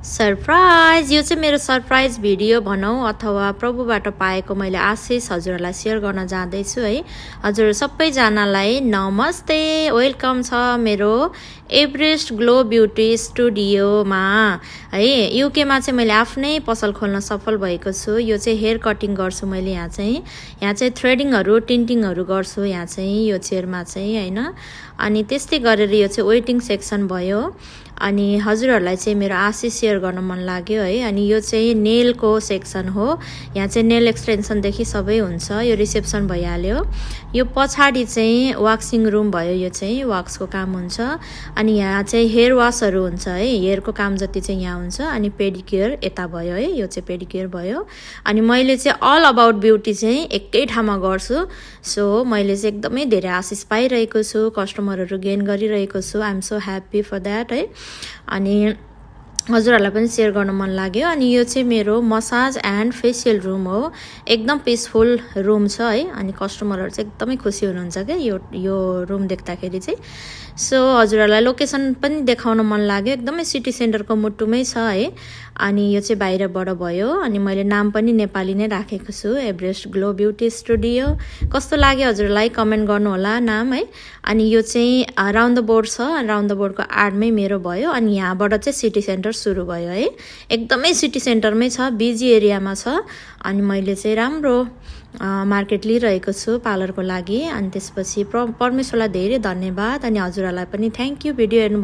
Surprise यो चाहिँ मेरो सरप्राइज भिडियो भनौँ अथवा प्रभुबाट पाएको मैले आशिष हजुरहरूलाई सेयर गर्न जाँदैछु है। हजुर सबैजनालाई नमस्ते, वेलकम छ मेरो एभरेस्ट ग्लो ब्युटी स्टुडियोमा है। युकेमा चाहिँ मैले आफ्नै पसल खोल्न सफल भएको छु। यो चाहिँ हेयर कटिङ गर्छु मैले यहाँ चाहिँ थ्रेडिङहरू टिन्टिङहरू गर्छु यहाँ चाहिँ यो चेयरमा चाहिँ हैन। अनि त्यस्तै गरेर यो चाहिँ वेटिङ सेक्सन भयो। अनि हजुरहरूलाई चाहिँ मेरो आशिष सेयर गर्न मन लाग्यो है। अनि यो चाहिँ नेलको सेक्सन हो। यहाँ चाहिँ नेल एक्सटेन्सनदेखि सबै हुन्छ। यो रिसेप्सन भइहाल्यो। यो पछाडि चाहिँ वाक्सिङ रुम भयो। यो चाहिँ वाक्सको काम हुन्छ। अनि यहाँ चाहिँ हेयर वासहरू हुन्छ है। हेयरको काम जति चाहिँ यहाँ हुन्छ। अनि पेडिक्योर यता भयो है। यो चाहिँ पेडिक्योर भयो। अनि मैले चाहिँ अल अबाउट ब्युटी चाहिँ एकै ठाउँमा गर्छु। सो मैले चाहिँ एकदमै धेरै आशिष पाइरहेको छु। कस्टमरहरू गेन गरिरहेको छु। I am so happy for that है। अनि हजुरहरूलाई पनि सेयर गर्न मन लाग्यो। अनि यो चाहिँ मेरो मसाज एन्ड फेसियल रुम हो। एकदम पिसफुल रुम छ है। अनि कस्टमरहरू चाहिँ एकदमै खुसी हुनुहुन्छ क्या यो रुम देख्दाखेरि चाहिँ। सो हजुरहरूलाई लोकेसन पनि देखाउन मन लाग्यो। एकदमै सिटी सेन्टरको मुटुमै छ है। अनि यो चाहिँ बाहिरबाट भयो। अनि मैले नाम पनि नेपाली नै राखेको छु, एभरेस्ट ग्लो ब्युटी स्टुडियो। कस्तो लाग्यो हजुरलाई कमेन्ट गर्नु होला नाम है। अनि यो चाहिँ राउन्ड द बोर्ड छ। राउन्ड द बोर्डको आडमै मेरो भयो। अनि यहाँबाट चाहिँ सिटी सेन्टर सुरु भयो है। एकदमै सिटी सेन्टरमै छ, बिजी एरियामा छ। अनि मैले चाहिँ राम्रो मार्केट लिइरहेको छु पार्लरको लागि। अनि त्यसपछि परमेश्वरलाई धेरै धन्यवाद। अनि हजुरहरूलाई पनि थ्याङ्क यू भिडियो हेर्नु।